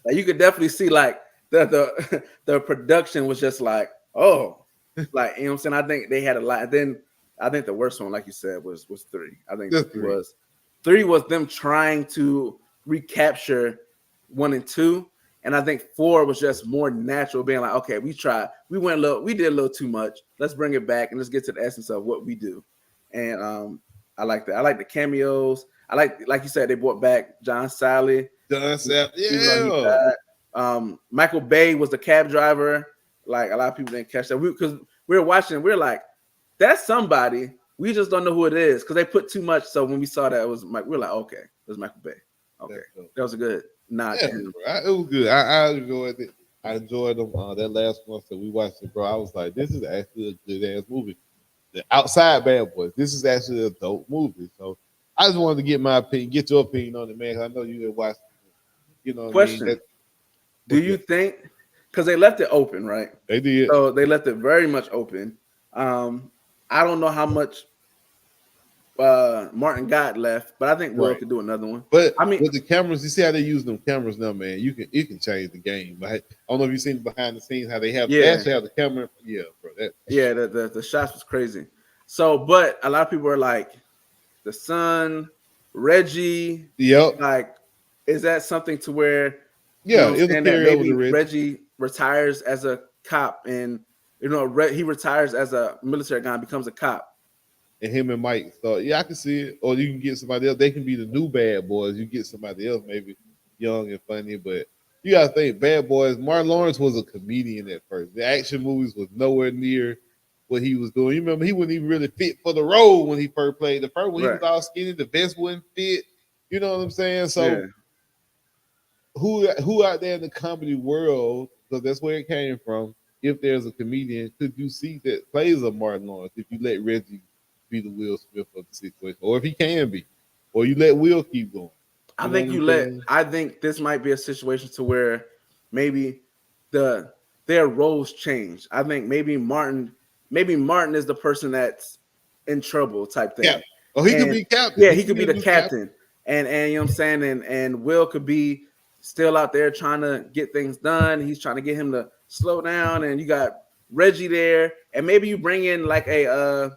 Like, you could definitely see, like, the production was just like, oh. Like, you know what I'm saying? I think they had a lot. And then I think the worst one, like you said, was 3. I think 3 was them trying to recapture 1 and 2, and I think 4 was just more natural, being like, okay, we did a little too much. Let's bring it back and let's get to the essence of what we do. And I like that. I like the cameos. I like you said, they brought back John Sally. Yeah. Michael Bay was the cab driver. Like, a lot of people didn't catch that because we were watching. We were like, that's somebody. We just don't know who it is because they put too much. So when we saw that, it was Mike. We were like, okay, it was Michael Bay. Okay, that was a good nod. Yeah, it was good. I enjoyed it. I enjoyed them. That last one that we watched it, bro. I was like, this is actually a good ass movie. The Outside Bad Boys. This is actually a dope movie. So I just wanted to get my opinion, get your opinion on it, man. I know you had watched it. You know, question: do you think? Because they left it open, right? They did. So they left it very much open. I don't know how much Martin got left, but I think Will could do another one. But I mean, with the cameras, you see how they use them cameras now, man. You can change the game. But I don't know if you've seen behind the scenes how they actually have the camera. Yeah, bro. The shots was crazy. So, but a lot of people are like, the son, Reggie. Yep. Like, is that something to where? Yeah, it was a carry over to Reggie retires as a cop, and he retires as a military guy and becomes a cop. And him and Mike. So yeah, I can see it. Or you can get somebody else. They can be the new Bad Boys. You get somebody else, maybe young and funny. But you gotta think, Bad Boys. Martin Lawrence was a comedian at first. The action movies was nowhere near what he was doing. You remember he wouldn't even really fit for the role when he first played. The first one, he was all skinny. The vest wouldn't fit. You know what I'm saying? So who out there in the comedy world? Because that's where it came from. If there's a comedian, could you see that plays a Martin Lawrence? If you let Reggie be the Will Smith of the situation, or if he can be, or you let Will keep going. I think this might be a situation to where maybe their roles change. I think maybe Martin is the person that's in trouble type thing. Oh, he could be captain. Yeah, he could be the captain. And you know what I'm saying? And Will could be still out there trying to get things done. He's trying to get him to slow down. And you got Reggie there. And maybe you bring in like a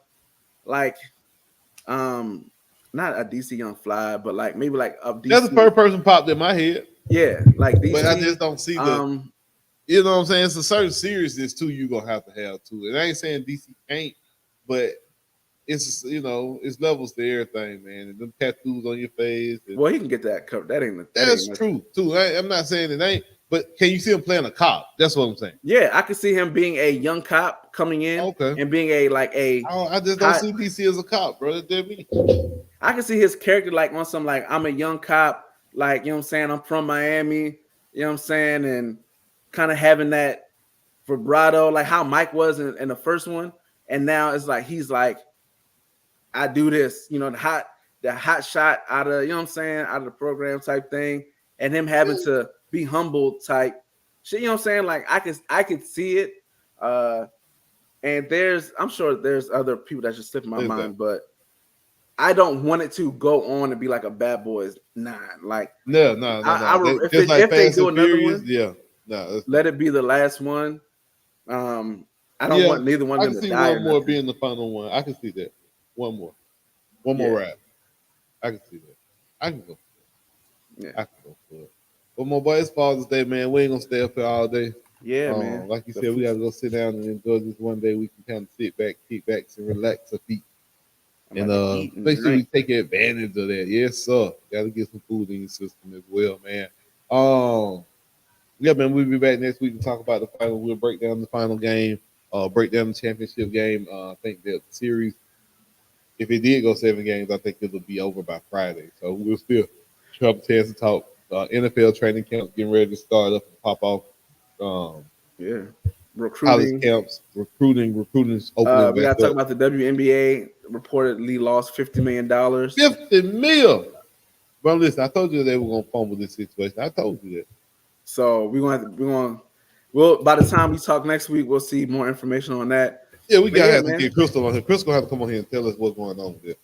not a DC Young Fly, but like maybe like a DC. That's the first person popped in my head. Yeah, like DC. But I just don't see the you know what I'm saying? It's a certain seriousness too you're gonna have to too. And I ain't saying DC ain't, but it's it's levels to everything, man. And them tattoos on your face. Well, he can get that covered. That's true too. I'm not saying it ain't, but can you see him playing a cop? That's what I'm saying. Yeah, I can see him being a young cop coming in and being I just don't see DC as a cop, bro. That's me. I can see his character like on some like I'm a young cop, like you know what I'm saying, I'm from Miami, you know what I'm saying, and kind of having that vibrato, like how Mike was in the first one, and now it's like he's like, I do this, the hot shot out of, you know what I'm saying, out of the program type thing, and him having to be humble type shit, you know what I'm saying? Like I could see it. And I'm sure there's other people that just slip in my mind, but I don't want it to go on to be like a Bad Boys 9. Like no. If they do another one, let it be the last one. I don't want neither one of them to die. I can see one more being the final one. I can see that. One more rap. I can see that. I can go. Yeah, I can go for it. But my boy, it's Father's Day, man. We ain't gonna stay up here all day. Yeah, man. Like you said, we gotta go sit down and enjoy this one day. We can kind of sit back, kick back, and relax our feet. And make sure we take advantage of that. Yes, sir. Gotta get some food in your system as well, man. Yeah, man, we'll be back next week to talk about the final. We'll break down the final game, break down the championship game. I think that the series, if it did go 7 games, I think it'll be over by Friday. So we'll still have a chance to talk. NFL training camps getting ready to start up and pop off. Recruiting college camps, recruiting's opening. We got to talk about the WNBA. Reportedly lost $50 million. $50 million. Bro, listen, I told you they were gonna fumble this situation. I told you that. So we'll by the time we talk next week, we'll see more information on that. Yeah, we gotta have to get Crystal on here. Crystal have to come on here and tell us what's going on with it.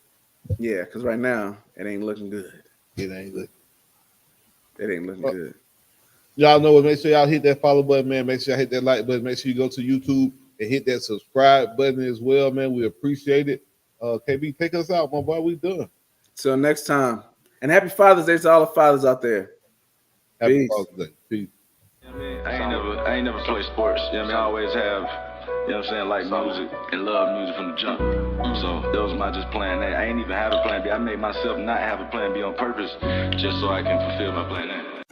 Yeah, because right now it ain't looking good. It ain't looking good. Y'all know what? Make sure y'all hit that follow button, man. Make sure y'all hit that like button. Make sure you go to YouTube and hit that subscribe button as well, man. We appreciate it. KB, take us out, my boy. We done. Till next time. And happy Father's Day to all the fathers out there. Happy Father's Day. Peace. I ain't never played sports. You know what I mean? I always have, you know what I'm saying, like music and love music from the jump. So that was my just plan A. I ain't even have a plan B. I made myself not have a plan B on purpose just so I can fulfill my plan A.